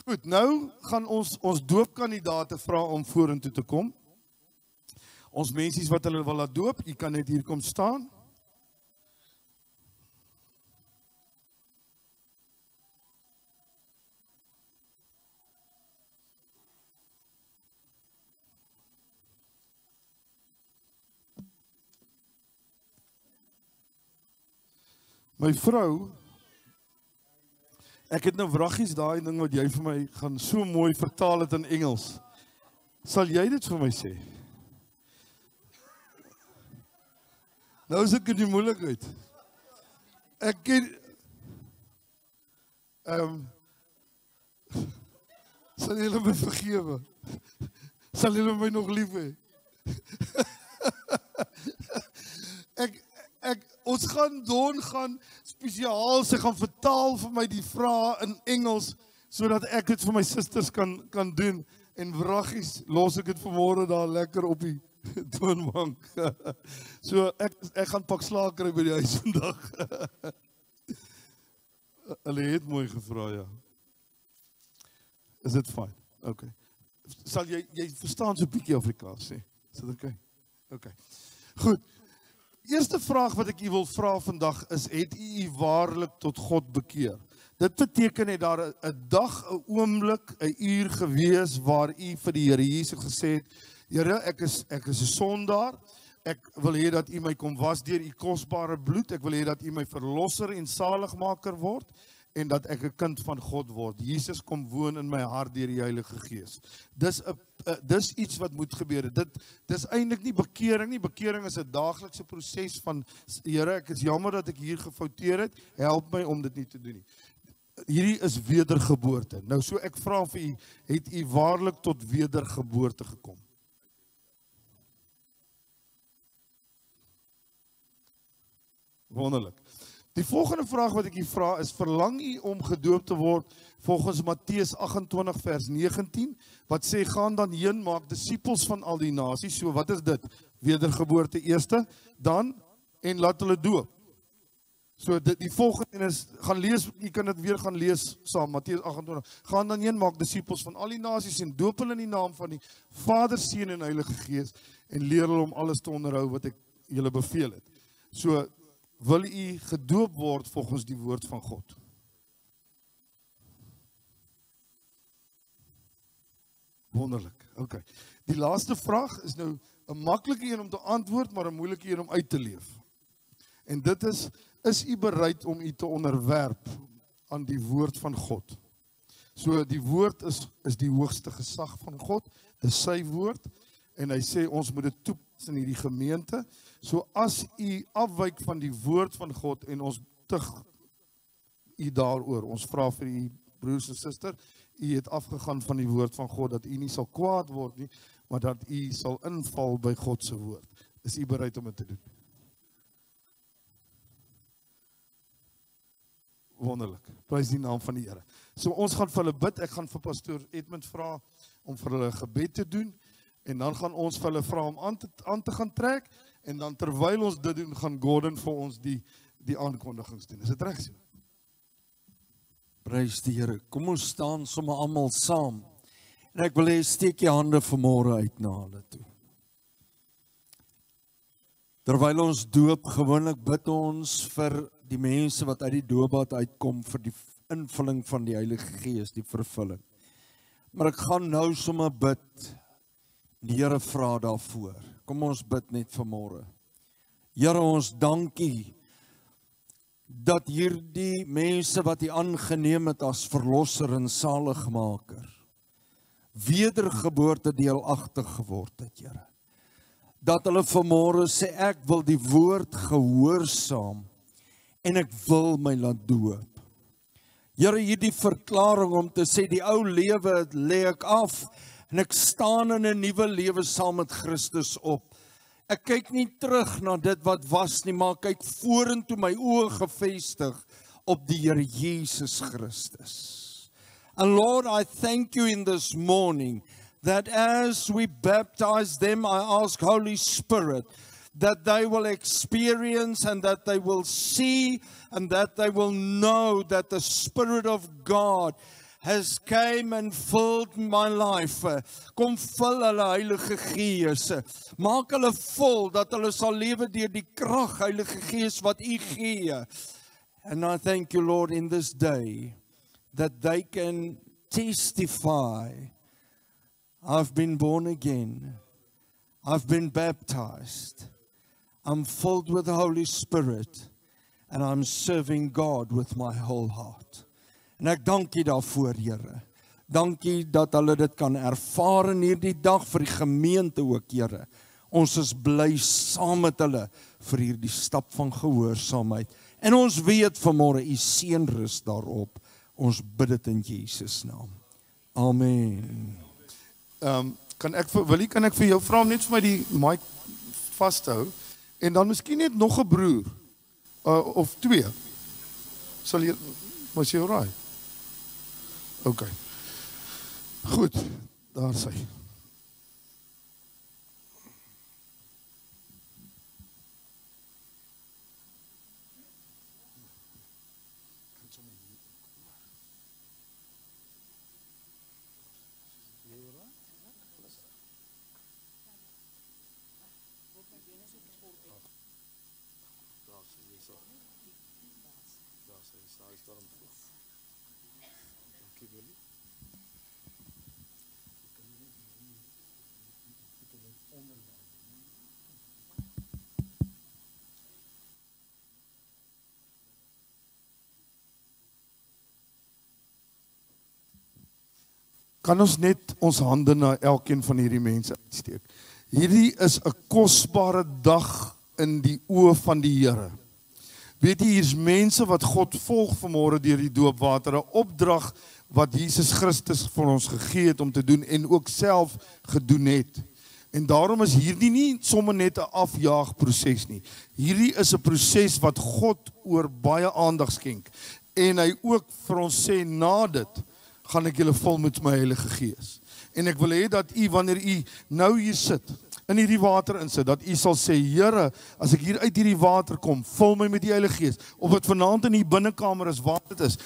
Goed, nou gaan ons doopkandidate vra om vorentoe te kom. Ons mensies wat hulle wil laat doop, jy kan net hier kom staan. My vrou, ek het nou wraggies daai ding wat jy vir my gaan so mooi vertaal het in Engels. Sal jy dit vir my sê? Nou is ek in die moeilikheid. Ek ken sal julle my vergewe? Sal julle my nog lief hê? Ons gaan Don gaan spesiaal, sy gaan vertaal vir my die vrae in Engels, sodat ek dit vir my susters kan doen, en wraggies, los ek dit vanmôre daar lekker op die toonbank. So, ek gaan pak slaag kry by die huis vandag. Hulle het mooi gevra, ja. Is dit fyn? Ok. Sal jy verstaan so 'n bietjie Afrikaans sê? Is dit ok? Ok. Goed. Eerste vraag wat ek u wil vra vandag is, het u waarlik tot God bekeer? Dit beteken het daar 'n dag, 'n oomblik, 'n uur gewees waar u vir die Here Jesus gesê het, Here, ek is 'n sondaar, ek wil hê dat u my kom was deur u kosbare bloed, ek wil hê dat u my verlosser en saligmaker word, en dat ek 'n kind van God word. Jesus kom woon in my hart deur die Heilige Gees. Dis iets wat moet gebeur. Dis eintlik nie bekering nie. Bekering is 'n daaglikse proses van, Here, ek is jammer dat ek hier gefouteer het, help my om dit nie te doen nie. Hierdie is wedergeboorte. Nou so ek vra vir u, het u waarlik tot wedergeboorte gekom? Wonderlik. Die volgende vraag wat ek u vra is, verlang u om gedoop te word volgens Matteus 28 vers 19, wat sê, gaan dan heen, maak disippels van al die nasies. So wat is dit? Wedergeboorte eerste, dan, en laat hulle doop. So die volgende is, gaan lees, u kan dit weer gaan lees saam, Matteus 28, gaan dan heen, maak disippels van al die nasies, en doop hulle in die naam van die Vader, Seun en Heilige Gees, en leer hulle om alles te onderhou wat ek julle beveel het. So, wil u gedoop word volgens die woord van God? Wonderlik, ok. Die laaste vraag is nou 'n maklike een om te antwoord, maar 'n moeilike een om uit te leef. En dit is u bereid om u te onderwerp aan die woord van God? So die woord is die hoogste gesag van God, dis sy woord, en hy sê ons moet dit toepas in hierdie gemeente. So as u afwyk van die woord van God en ons tug u daaroor, ons vra vir u broers en suster, u het afgegaan van die woord van God, dat u nie sal kwaad word nie, maar dat u sal inval by God se woord. Is u bereid om dit te doen? Wonderlik, prys die naam van die Here. So ons gaan vir hulle bid, ek gaan vir pastoor Edmund vra om vir hulle gebed te doen, en dan gaan ons vir hulle vra om aan te gaan trek, en dan terwyl ons dit doen, gaan Gordon vir ons die aankondigings doen. Is dit reg so? Prys die Here. Kom ons staan sommer almal saam. En ek wil hê steek jy hande vanmôre uit na hulle toe. Terwyl ons doop, gewoonlik bid ons vir die mense wat uit die doopbad uitkom, vir die invulling van die Heilige Gees, die vervulling. Maar ek gaan nou sommer bid. Die Here vra daarvoor. Kom ons bid net vanmôre. Here, ons dankie dat hierdie mense wat U aangeneem het as verlosser en saligmaker, wedergeboorte deelagtig geword het, Here. Dat hulle vanmôre sê, ek wil die woord gehoorsaam en ek wil my laat doop. Here, hierdie verklaring om te sê, die ou lewe lê ek af, en ek staan in 'n nuwe lewe saam met Christus op. Ek kyk nie terug na dit wat was nie, maar kyk vorentoe, my oë gefestig op die Here Jesus Christus. And Lord, I thank you in this morning that as we baptize them, I ask Holy Spirit that they will experience and that they will see and that they will know that the Spirit of God has came and filled my life. Kom vul hulle Heilige Gees. Maak hulle vol dat hulle sal lewe deur die krag Heilige Gees wat U gee. And I thank you, Lord, in this day that they can testify, I've been born again. I've been baptized. I'm filled with the Holy Spirit. And I'm serving God with my whole heart. En ek dank U daarvoor, Here. Dankie dat hulle dit kan ervaar in hierdie dag vir die gemeente ook, Here. Ons is bly saam met hulle vir hierdie stap van gehoorsaamheid. En ons weet vanmôre U seën rus daarop. Ons bid dit in Jesus naam. Amen. Kan ek vir jou vra om net vir my die mic vashou en dan miskien net nog 'n broer of twee. Sal jy was jy alright? OK. Goed, daar sy. Kan ons net ons hande na elkeen van hierdie mense uitsteek. Hierdie is 'n kosbare dag in die oë van die Here. Weet jy, hier's mense wat God volg vanmôre deur die doopwater, 'n opdrag wat Jesus Christus vir ons gegee het om te doen en ook self gedoen het. En daarom is hierdie nie sommer net 'n afjaagproses nie. Hierdie is 'n proses wat God oor baie aandag skenk. En hy ook vir ons sê, na dit gaan ek julle vul met my Heilige Gees. En ek wil hê dat u, wanneer u nou hier sit, in hierdie water insit, dat u sal sê, Here, as ek hier uit hierdie water kom, vul my met die Heilige Gees. Of dit vanaand in die binnekamer is, wat dit is.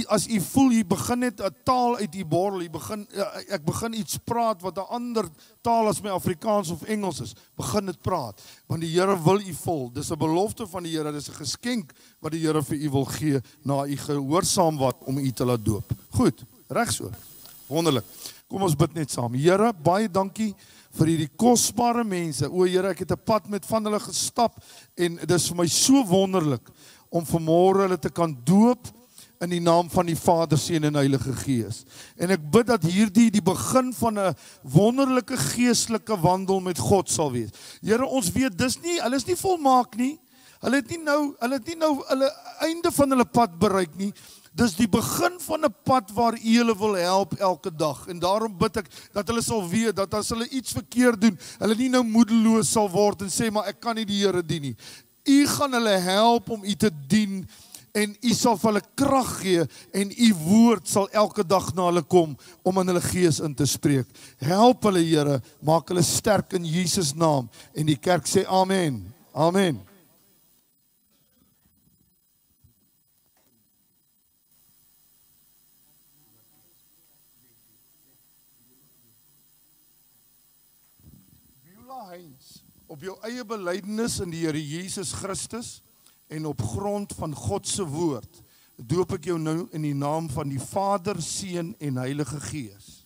As u voel, jy begin net 'n taal uit die borrel, ek begin iets praat wat 'n ander taal as my Afrikaans of Engels is, begin dit praat. Want die Here wil u vul. Dis 'n belofte van die Here, dis 'n geskenk wat die Here vir u wil gee, na u gehoorsaam wat om u te laat doop. Goed, reg so. Wonderlik. Kom ons bid net saam. Here, baie dankie vir hierdie kosbare mense. O Here, ek het 'n pad met van hulle gestap en dit is vir my so wonderlik om vanmôre hulle te kan doop in die naam van die Vader, Seun en Heilige Gees. En ek bid dat hierdie die begin van 'n wonderlike geestelike wandel met God sal wees. Here, ons weet hulle is nie volmaak nie. Hulle het nie nou hulle einde van hulle pad bereik nie. Dis die begin van 'n pad waar U hulle wil help elke dag. En daarom bid ek dat hulle sal weet dat as hulle iets verkeerd doen, hulle nie nou moedeloos sal word en sê, maar ek kan nie die Here dien nie. U gaan hulle help om U te dien en U sal vir hulle krag gee en U woord sal elke dag na hulle kom om in hulle gees in te spreek. Help hulle, Here, maak hulle sterk in Jesus naam. En die kerk sê amen. Amen. Op jou eie belydenis in die Here Jesus Christus en op grond van God se woord doop ek jou nou in die naam van die Vader, Seun en Heilige Gees.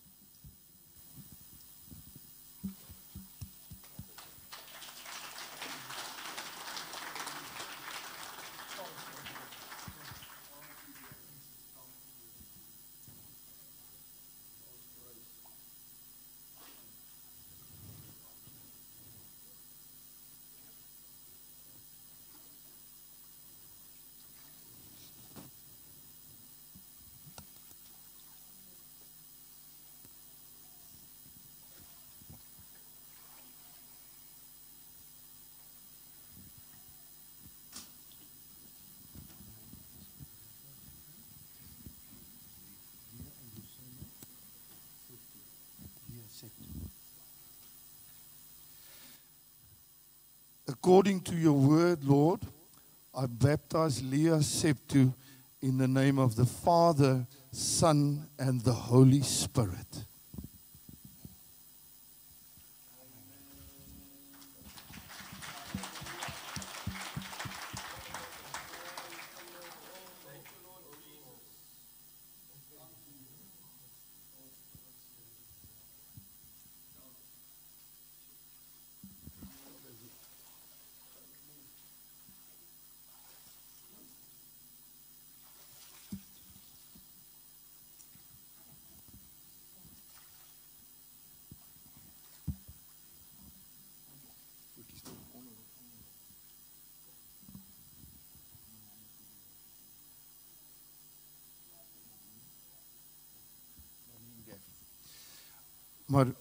According to your word, Lord, I baptize Leah Septu in the name of the Father, Son, and the Holy Spirit.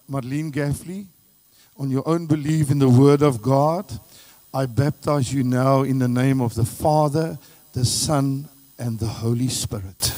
Marlene Gaffley, on your own belief in the Word of God, I baptize you now in the name of the Father, the Son, and the Holy Spirit.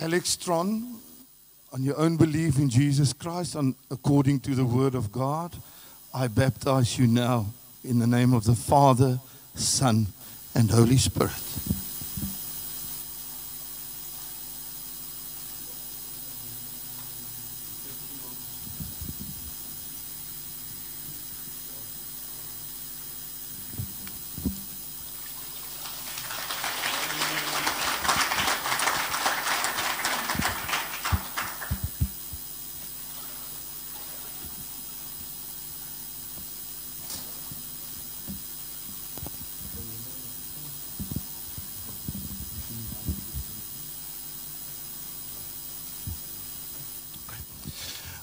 Alex Tron, on your own belief in Jesus Christ, and according to the Word of God, I baptize you now in the name of the Father, Son, and Holy Spirit.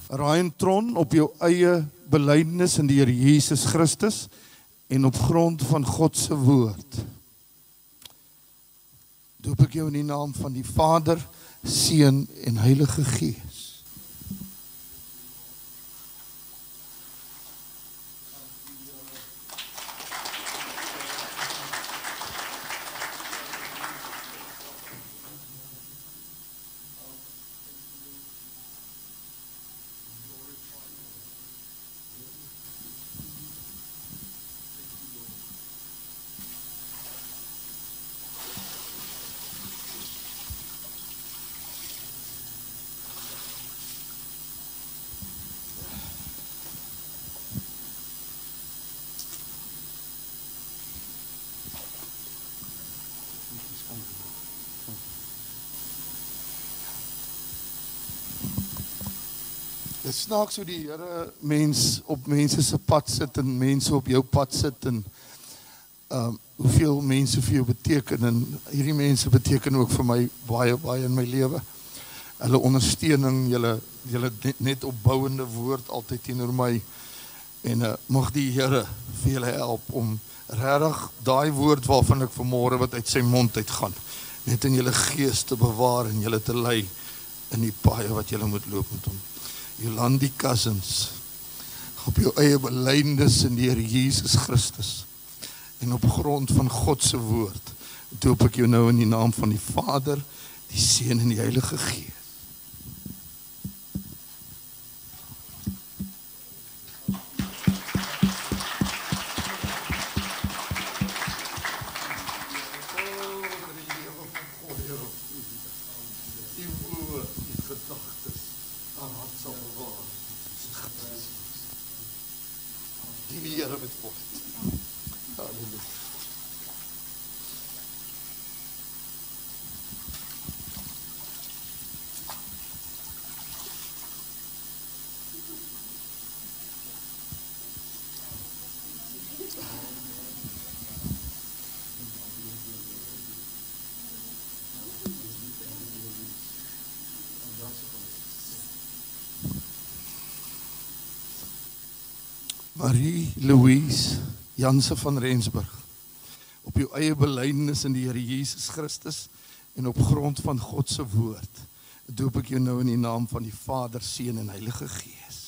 Ryan Tron, op jou eie belydenis in die Here Jesus Christus en op grond van God se woord, doop ek jou in die naam van die Vader, Seun en Heilige Gees. Dit snaaks hoe die Here mens op mense se pad sit en mense op jou pad sit en hoeveel mense vir jou beteken, en hierdie mense beteken ook vir my baie in my lewe. Hulle ondersteuning, julle net opbouende woord altyd teenoor my, en mag die Here vir julle help om regtig daai woord waarvan ek vanmôre wat uit sy mond uitgaan, net in julle gees te bewaar en julle te lei in die paaie wat julle moet loop met hom. Jolandi Cousins, op jou eie belydenis in die Here Jesus Christus en op grond van God se woord, doop ek jou nou in die naam van die Vader, die Seun en die Heilige Gees. Marie-Louise Janse van Rensburg, op jou eie belydenis in die Here Jesus Christus en op grond van God se woord, doop ek jou nou in die naam van die Vader, Seun en Heilige Gees.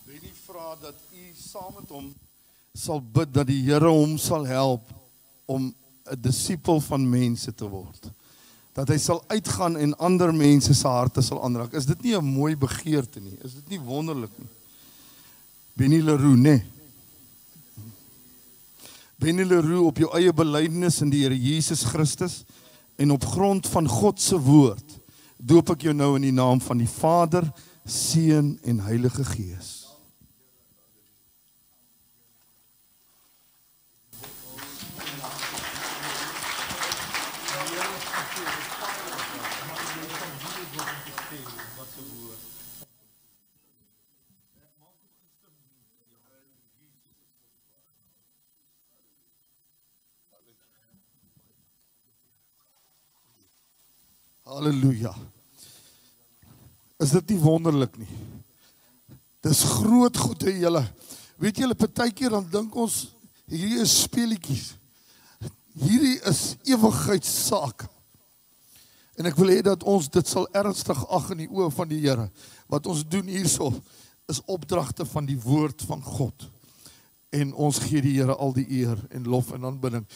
Benny vra dat u saam met hom sal bid dat die Here hom sal help om 'n disipel van mense te word. Dat hy sal uitgaan en ander mense se harte sal aanraak. Is dit nie 'n mooi begeerte nie? Is dit nie wonderlik nie? Benny Leroux, nee. Benny Leroux, op jou eie belydenis in die Here Jesus Christus en op grond van God se woord, doop ek jou nou in die naam van die Vader, Seun en Heilige Gees. Halleluja. Is dit nie wonderlik nie? Dis groot goed hè julle. Weet julle, partykeer dan dink ons hierdie is speletjies. Hierdie is ewigheidssaak. En ek wil hê dat ons dit sal ernstig ag in die oë van die Here. Wat ons doen hierso is opdragte van die woord van God. En ons gee die Here al die eer en lof en aanbidding.